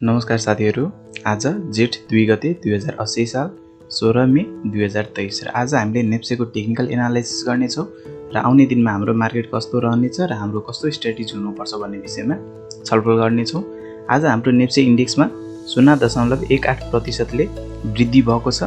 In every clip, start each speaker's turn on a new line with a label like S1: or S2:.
S1: नमस्कार साथीहरू। आज जेठ 2 गते 2080 साल 16 मे 2023 र आज हामीले नेप्सेको टेक्निकल एनालाइसिस गर्नेछौँ र आउने दिनमा हाम्रो मार्केट कस्तो रहनेछ र हाम्रो कस्तो स्ट्र्याटेजी हुनुपर्छ भन्ने विषयमा छलफल गर्नेछौँ। आज हाम्रो नेप्से इन्डेक्समा 0.18% ले वृद्धि भएको छ।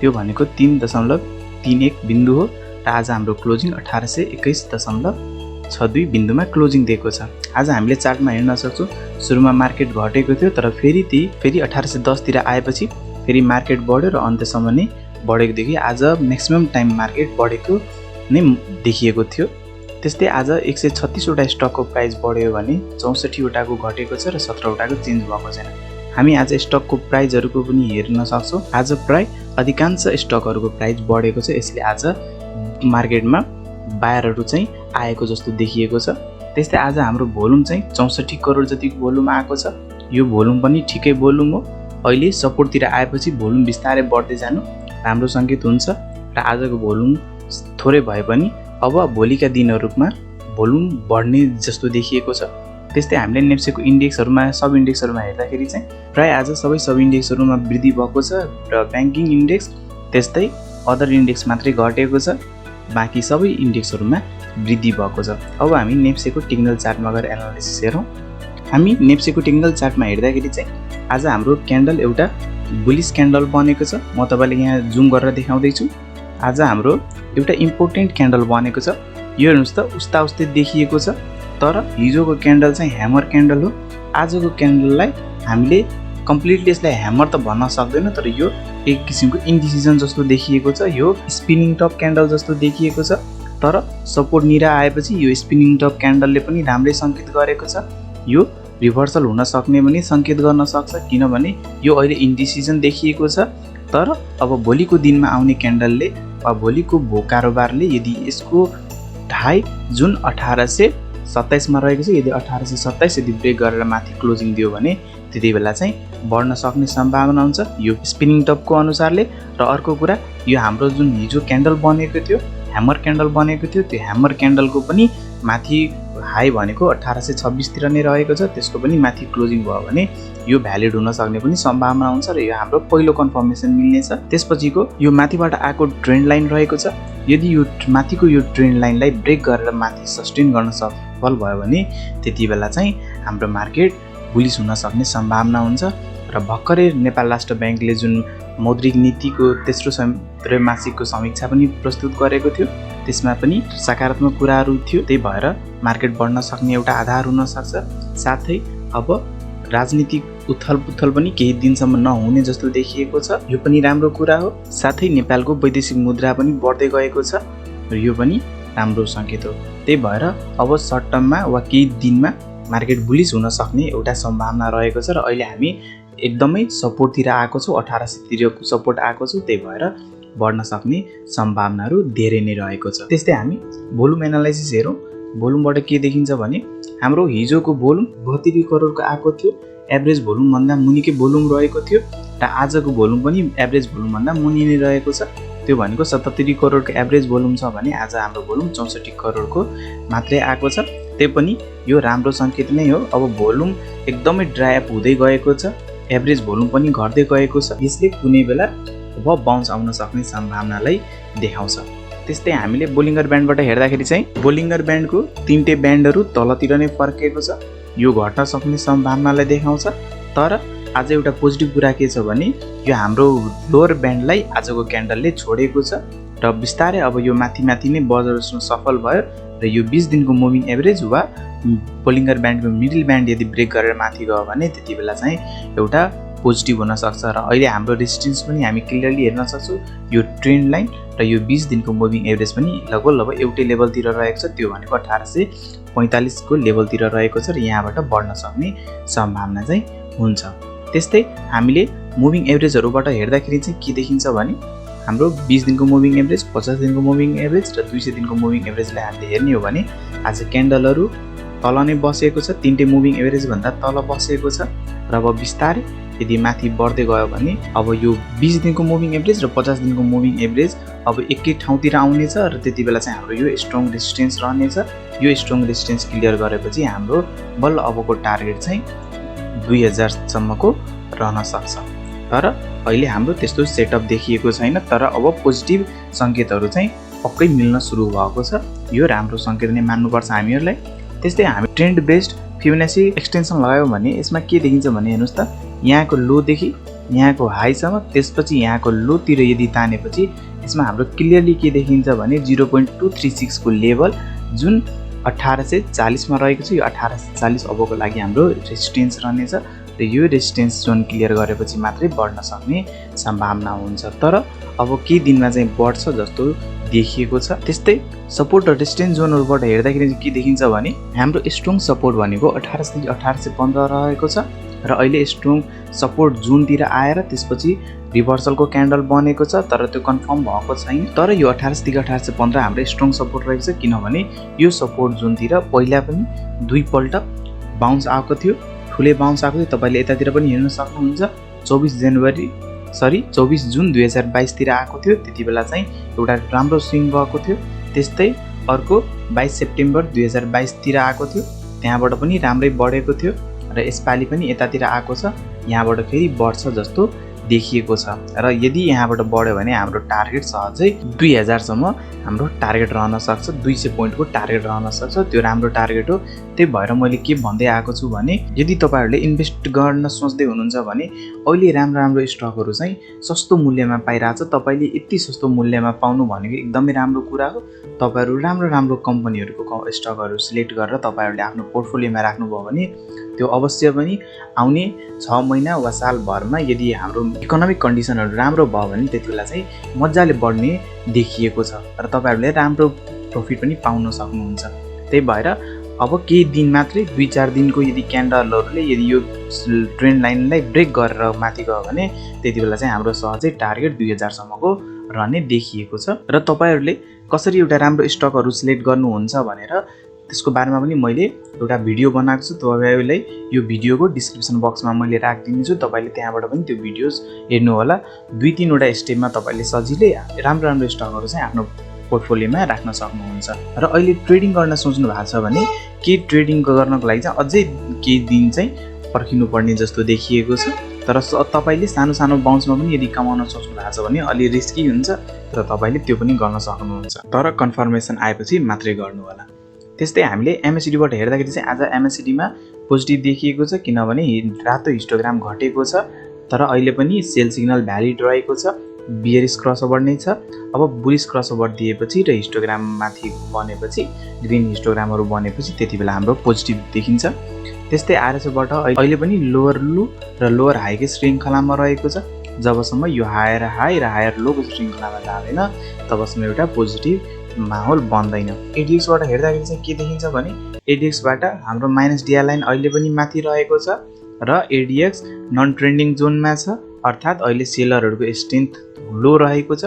S1: त्यो भनेको 3.31 बिन्दु हो र आज हाम्रो क्लोजिङ 1821.62 बिन्दुमा क्लोजिङ दिएको छ। आज हामीले चार्टमा हेर्न सक्छौँ सुरुमा मार्केट घटेको थियो तर फेरि 1810 तिर आएपछि फेरि मार्केट बढ्यो र अन्त्यसम्म नै बढेको देखि आज म्याक्सिमम टाइम मार्केट बढेको नै देखिएको थियो। त्यस्तै आज 136 वटा स्टकको प्राइस बढ्यो भने 64 वटाको घटेको छ र 17 वटाको चेन्ज भएको छैन। हामी आज स्टकको प्राइसहरूको पनि हेर्न सक्छौँ। आज प्राय अधिकांश स्टकहरूको प्राइस बढेको छ। यसले आज मार्केटमा बायरहरू चाहिँ आएको जस्तो देखिएको छ। त्यस्तै आज हाम्रो भोल्युम चाहिँ 64 करोड जतिको भोल्युम आएको छ। यो भोल्युम पनि ठिकै भोल्युम हो। अहिले सपोर्टतिर आएपछि भोल्युम बिस्तारै बढ्दै जानु राम्रो सङ्केत हुन्छ र आजको भोल्युम थोरै भए पनि अब भोलिका दिनहरूमा भोल्युम बढ्ने जस्तो देखिएको छ। त्यस्तै हामीले नेप्सेको इन्डेक्सहरूमा सब इन्डेक्सहरूमा हेर्दाखेरि चाहिँ प्राय आज सबै सब इन्डेक्सहरूमा वृद्धि भएको छ र ब्याङ्किङ इन्डेक्स त्यस्तै अदर इन्डेक्स मात्रै घटेको छ। बाँकी सबै इन्डेक्सहरूमा वृद्धि भएको छ। अब हामी नेप्सेको टेक्निकल चार्टमा गएर एनालाइसिस हेरौँ। हामी नेप्सेको टेक्निकल चार्टमा हेर्दाखेरि चाहिँ आज हाम्रो क्यान्डल एउटा बुलिस क्यान्डल बनेको छ। म तपाईँलाई यहाँ जुम गरेर देखाउँदैछु। आज हाम्रो एउटा इम्पोर्टेन्ट क्यान्डल बनेको छ। यो हेर्नुहोस् त उस्तै देखिएको छ तर हिजोको क्यान्डल चाहिँ ह्यामर क्यान्डल हो। आजको क्यान्डललाई हामीले कम्प्लिटली यसलाई ह्यामर त भन्न सक्दैन तर यो एक किसिमको इन्डिसिजन जस्तो देखिएको छ। यो स्पिनिङ टप क्यान्डल जस्तो देखिएको छ तर सपोर्ट निरा आएपछि यो स्पिनिङ टप क्यान्डलले पनि राम्रै सङ्केत गरेको छ। यो रिभर्सल हुन सक्ने पनि सङ्केत गर्न सक्छ किनभने यो अहिले इन्डिसिजन देखिएको छ। तर अब भोलिको दिनमा आउने क्यान्डलले वा भोलिको कारोबारले यदि यसको ढाई जुन 1827 मा रहेको छ यदि 1827 यदि ब्रेक गरेर माथि क्लोजिङ दियो भने त्यति बेला चाहिँ बढ्न सक्ने सम्भावना हुन्छ यो स्पिनिङ टपको अनुसारले। र अर्को कुरा यो हाम्रो जुन हिजो क्यान्डल बनेको थियो ह्यामर क्यान्डल बनेको थियो त्यो ह्यामर क्यान्डलको पनि माथि हाई भनेको 1826 तिर नै रहेको छ। त्यसको पनि माथि क्लोजिङ भयो भने यो भ्यालिड हुन सक्ने पनि सम्भावना हुन्छ र यो हाम्रो पहिलो कन्फर्मेसन मिल्नेछ। त्यसपछिको यो माथिबाट आएको ट्रेन्ड लाइन रहेको छ। यदि यो माथिको यो ट्रेन्ड लाइनलाई ब्रेक गरेर माथि सस्टेन गर्न सफल भयो भने त्यति बेला चाहिँ हाम्रो मार्केट बुलिस हुन सक्ने सम्भावना हुन्छ। र भर्खरै नेपाल राष्ट्र ब्याङ्कले जुन मौद्रिक नीतिको तेस्रो त्रैमासिकको समीक्षा पनि प्रस्तुत गरेको थियो त्यसमा पनि सकारात्मक कुराहरू थियो। त्यही भएर मार्केट बढ्न सक्ने एउटा आधार हुन सक्छ। साथै अब राजनीतिक उथलपुथल पनि केही दिनसम्म नहुने जस्तो देखिएको छ। यो पनि राम्रो कुरा हो। साथै नेपालको वैदेशिक मुद्रा पनि बढ्दै गएको छ र यो पनि राम्रो सङ्केत हो। त्यही भएर अब सर्ट टर्ममा वा केही दिनमा मार्केट बुलिस हुन सक्ने एउटा सम्भावना रहेको छ र अहिले हामी एकदमै सपोर्टतिर आएको छौँ। 1800 तिरको सपोर्ट आएको छ। त्यही भएर बढ्न सक्ने सम्भावनाहरू धेरै नै रहेको छ। त्यस्तै हामी भोल्युम एनालाइसिस हेरौँ। भोल्युमबाट के देखिन्छ भने हाम्रो हिजोको भोल्युम 72 करोडको आएको थियो। एभरेज भोल्युमभन्दा मुनिकै भोल्युम रहेको थियो र आजको भोल्युम पनि एभरेज भोल्युमभन्दा मुनि नै रहेको छ। त्यो भनेको 77 करोडको एभरेज भोल्युम छ भने आज हाम्रो भोल्युम 64 करोडको मात्रै आएको छ। त्यो पनि यो राम्रो सङ्केत नै हो। अब भोल्युम एकदमै ड्राई अप हुँदै गएको छ। एभरेज भोल्युम पनि घट्दै गएको छ। यसले कुनै बेला अब बाउन्स आउन सक्ने सम्भावनालाई देखाउँछ। त्यस्तै हामीले बोलिङ्गर ब्यान्डबाट हेर्दाखेरि चाहिँ बोलिङ्गर ब्यान्डको तीनटै ब्यान्डहरू तलतिर नै फर्केको छ। यो घट्न सक्ने सम्भावनालाई देखाउँछ। तर आज एउटा पोजिटिभ कुरा के छ भने यो हाम्रो लोअर ब्यान्डलाई आजको क्यान्डलले छोडेको छ र बिस्तारै अब यो माथि नै बढ्न सफल भयो र यो 20 दिनको मुभिङ एभरेज वा बोलिङ्गर ब्यान्डको मिडल ब्यान्ड यदि ब्रेक गरेर माथि गयो भने त्यति बेला चाहिँ एउटा पोजिटिभ हुन सक्छ। र अहिले हाम्रो रेजिस्टेन्स पनि हामी क्लियरली हेर्न सक्छौँ। यो ट्रेन्ड लाइन र यो 20 दिनको मुभिङ एभरेज पनि लगभग एउटै लेभलतिर रहेको छ। त्यो भनेको 1845 को लेभलतिर रहेको छ र यहाँबाट बढ्न सक्ने सम्भावना चाहिँ हुन्छ। त्यस्तै हामीले मुभिङ एभरेजहरूबाट हेर्दाखेरि चाहिँ के देखिन्छ भने हाम्रो 20 दिनको मुभिङ एभरेज 50 दिनको मुभिङ एभरेज र 200 दिनको मुभिङ एभरेजलाई हामीले हेर्ने हो भने आज क्यान्डलहरू तल नै बसेको छ। तीनटै मुभिङ एभरेज भन्दा तल बसेको छ र अब बिस्तारै यदि माथि बढ्दै गयो भने अब यो 20 दिनको मुभिङ एभरेज र 50 दिनको मुभिङ एभरेज अब एकै ठाउँतिर आउनेछ र त्यति बेला चाहिँ हाम्रो यो स्ट्रङ रेजिस्टेन्स रहनेछ। यो स्ट्रङ रेजिस्टेन्स क्लियर गरेपछि हाम्रो बल्ल अबको टार्गेट चाहिँ 2000 सम्मको रहन सक्छ। तर अहिले हाम्रो त्यस्तो सेटअप देखिएको छैन, तर अब पोजिटिभ सङ्केतहरू चाहिँ पक्कै मिल्न सुरु भएको छ। यो राम्रो सङ्केत नै मान्नुपर्छ हामीहरूलाई। त्यस्तै हामी ट्रेन्ड बेस्ड फिबोनाची एक्सटेन्सन लगायौँ भने यसमा के देखिन्छ भने हेर्नुहोस् त, यहाँको लोदेखि यहाँको हाईसम्म, त्यसपछि यहाँको लोतिर यदि तानेपछि यसमा हाम्रो क्लियरली के देखिन्छ भने 0.236 को लेभल जुन 1840 मा रहेको छ। यो 1840 अबको लागि हाम्रो रेजिस्टेन्स रहनेछ र यो रेजिस्टेन्स जोन क्लियर गरेपछि मात्रै बढ्न सक्ने सम्भावना हुन्छ। तर अब केही दिनमा चाहिँ बढ्छ जस्तो देखिएको छ। त्यस्तै सपोर्ट र रेजिस्टेन्स जोनहरुबाट हेर्दाखेरि के देखिन्छ भने हाम्रो स्ट्रङ सपोर्ट भनेको 1800 देखि 1815 रहेको छ र अहिले स्ट्रङ सपोर्ट जोनतिर आएर त्यसपछि रिभर्सलको क्यान्डल बनेको छ, तर त्यो कन्फर्म भएको छैन। तर यो 1800 देखि 1815 हाम्रो स्ट्रङ सपोर्ट रहेको छ, किनभने यो सपोर्ट जोनतिर पहिला पनि 2 पल्ट बाउन्स आएको थियो, ठुलै बाउन्स आएको थियो। तपाईले यतातिर पनि हेर्न सक्नुहुन्छ। 24 जुन 2022 तिर आएको थियो, त्यति बेला चाहिँ एउटा राम्रो स्विङ भएको थियो। त्यस्तै अर्को 22 सेप्टेम्बर 2022 तिर आएको थियो, त्यहाँबाट पनि राम्रै बढेको थियो र यसपालि पनि यतातिर आएको छ, यहाँबाट फेरि बढ्छ जस्तो देखिएको छ। र यदि यहाँबाट बढ्यो भने हाम्रो टार्गेट सहजै 2000 सम्म हाम्रो टार्गेट रहन सक्छ, 200 पोइन्टको टार्गेट रहन सक्छ। त्यो राम्रो टार्गेट हो। त्यही भएर मैले के भन्दै आएको छु भने यदि तपाईहरुले इन्भेस्ट गर्न सोच्दै हुनुहुन्छ भने अहिले राम्रो स्टकहरु चाहिँ सस्तो मूल्यमा पाइरहेछ। तपाईले यति सस्तो मूल्यमा पाउनु भनेको एकदमै राम्रो कुरा हो। तपाईहरु राम्रो कम्पनीहरुको स्टकहरु सिलेक्ट गरेर तपाईहरुले आफ्नो पोर्टफोलियोमा राख्नुभयो भने त्यो अवश्य पनि आउने 6 महिना वा साल भरमा यदि हाम्रो इकोनोमिक कन्डिसनहरु राम्रो भयो भने त्यतिबेला चाहिँ मज्जाले बढ्ने देखिएको छ र तपाईहरुले राम्रो प्रफिट पनि पाउन सक्नुहुन्छ। त्यही भएर अब केही दिन मात्रै 2-4 दिनको यदि क्यान्डलहरुले यदि यो ट्रेन्ड लाइनलाई ब्रेक गरेर माथि गयो भने त्यतिबेला चाहिँ हाम्रो सहजै टार्गेट 2000 सम्मको रहने देखिएको छ। र तपाईहरुले कसरी एउटा राम्रो स्टकहरु सिलेक्ट गर्नुहुन्छ भनेर त्यसको बारेमा पनि मैले एउटा भिडियो बनाएको छु। तपाईहरुले यो भिडियोको डिस्क्रिप्सन बक्समा मैले राखिदिन्छु, तपाईले त्यहाँबाट पनि त्यो भिडियोज हेर्नु होला। 2-3 वटा स्टेपमा तपाईले सजिलै राम्रो स्टकहरु चाहिँ आफ्नो पोर्टफोलियोमा राख्न सक्नुहुन्छ। र अहिले ट्रेडिङ गर्न सोच्नु भएको छ भने के ट्रेडिङ गर्नको लागि चाहिँ अझै केही दिन चाहिँ पर्खिनु पर्ने जस्तो देखिएको छ। तर तपाईले सानो बाउन्समा पनि यदि कमाउन सोच्नु भएको छ भने अलि रिस्की हुन्छ, तर तपाईले त्यो पनि गर्न सक्नुहुन्छ। तर कन्फर्मेसन आएपछि मात्रै गर्नु होला। त्यस्तै हामीले MACD बाट हेर्दाखेरि चाहिँ आज MACD मा पोजिटिभ देखिएको छ, किनभने रातो हिस्टोग्राम घटेको छ तर अहिले पनि सेल सिग्नल भ्यालिड रहेको छ। बियरिश क्रसओभर नै छ। अब बुलिश क्रसओभर दिएपछि र हिस्टोग्राम माथि बनेपछि ग्रीन हिस्टोग्रामहरु बनेपछि त्यतिबेला हाम्रो पोजिटिभ देखिन्छ। त्यस्तै RSI बाट अहिले पनि लोअर लो र लोअर हाईको श्रृंखलामा रहेको छ। जबसम्म यो हायर हाई र हायर लोको श्रृंखलामा जाँदैन तबसम्म एउटा पोजिटिभ माहौल बन्दैन। ADX बाट हेर्दाखेरि चाहिँ के देखिन्छ भने ADX बाट हाम्रो माइनस DI लाइन अहिले पनि माथि रहेको छ र ADX नन ट्रेन्डिङ जोनमा छ, अर्थात अहिले सेलरहरुको स्ट्रेन्थ लो रहेको छ,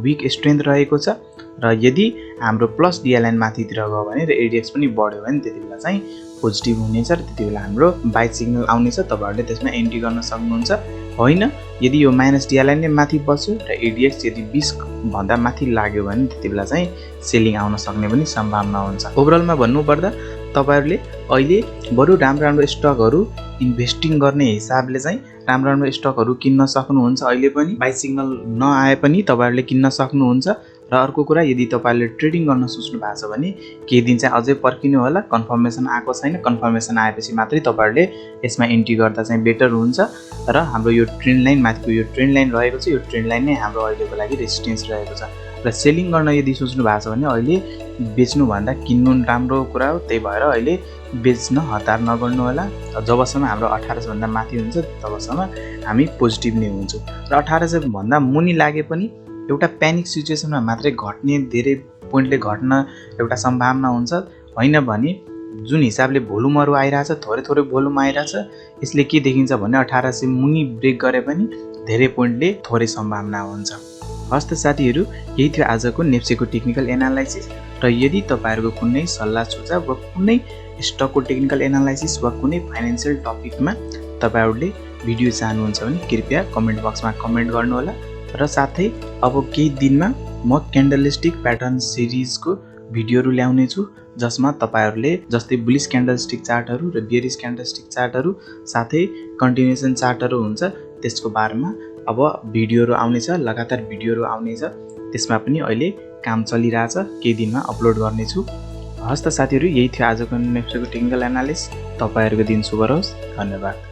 S1: वीक स्ट्रेन्थ रहेको छ। र यदि हाम्रो प्लस DI लाइन माथितिर गयो भने र ADX पनि बढ्यो भने त्यतिबेला चाहिँ पोजिटिभ हुनेछ र त्यतिबेला हाम्रो बाइ सिग्नल आउनेछ। तपाईहरुले त्यसमा एन्ट्री गर्न सक्नुहुन्छ। होइन यदि यो माइनस DI लाइन नै माथि बस्यो र ADX यदि 20 भन्दा माथि लाग्यो भने त्यतिबेला चाहिँ सेलिङ आउन सक्ने पनि सम्भावना हुन्छ। ओभरअलमा भन्नु पर्दा तपाईहरुले अहिले बरु राम्रो स्टकहरु इन्भेस्टिङ गर्ने हिसाबले चाहिँ राम्रो स्टकहरु किन्न सक्नुहुन्छ। अहिले पनि बाइ सिग्नल नआए पनि तपाईहरुले किन्न सक्नुहुन्छ। र अर्को कुरा यदि तपाईहरुले ट्रेडिङ गर्न सोच्नु भएको छ भने केही दिन चाहिँ अझै पर्खिनु होला। कन्फर्मेसन आएको छैन, कन्फर्मेसन आएपछि मात्रै तपाईहरुले यसमा एन्ट्री गर्दा चाहिँ बेटर हुन्छ। र हाम्रो यो ट्रेन्ड लाइन माथिको यो ट्रेन्ड लाइन रहेको छ, यो ट्रेन्ड लाइन नै हाम्रो अहिलेको लागि रेजिस्टेन्स रहेको छ। र सेलिङ गर्न यदि सोच्नु भएको छ भने अहिले बेच्नु भन्दा किन्नु राम्रो कुरा हो। त्यही भएर अहिले बेच्न हतार नगर्नु होला। जबसम्म हाम्रो 1800 भन्दा माथि हुन्छ तबसम्म हामी पोजिटिभ नै हुन्छौँ। र 1800 भन्दा मुनि लागे पनि एउटा प्यानिक सिचुएसनमा मात्रै घट्ने, धेरै पोइन्टले घट्न एउटा सम्भावना हुन्छ। होइन भने जुन हिसाबले भोल्युमहरु आइराछ, थोरै भोल्युम आइराछ, यसले के देखिन्छ भने 1800 मुनि ब्रेक गरे पनि धेरै पोइन्टले थोरै सम्भावना हुन्छ। हस्त साथीहरु, यही थियो आजको नेप्सेको टेक्निकल एनालाइसिस। र यदि तपाईहरुको कुनै सल्लाह सुझाव वा कुनै स्टकको टेक्निकल एनालाइसिस वा कुनै फाइनान्शियल टपिकमा तपाईहरुले भिडियो चाहनुहुन्छ भने कृपया कमेन्ट बक्समा कमेन्ट गर्नु होला। र साथै अब केही दिनमा म क्यान्डलस्टिक प्याटर्न सिरिजको भिडियोहरू ल्याउने छु जसमा तपाईहरूले जस्तै बुलिस क्यान्डलस्टिक चार्टहरू र बेरिस क्यान्डलस्टिक चार्टहरू साथै कन्टिन्युएसन चार्टहरू हुन्छ त्यसको बारेमा अब भिडियोहरू आउनेछ, लगातार भिडियोहरू आउनेछ। त्यसमा पनि अहिले काम चलिरहेछ, केही दिनमा अपलोड गर्नेछु। हस् त साथीहरू, यही थियो आजको नेप्सेको टेक्निकल एनालिसिस। तपाईहरूको दिन शुभ रहोस्। धन्यवाद।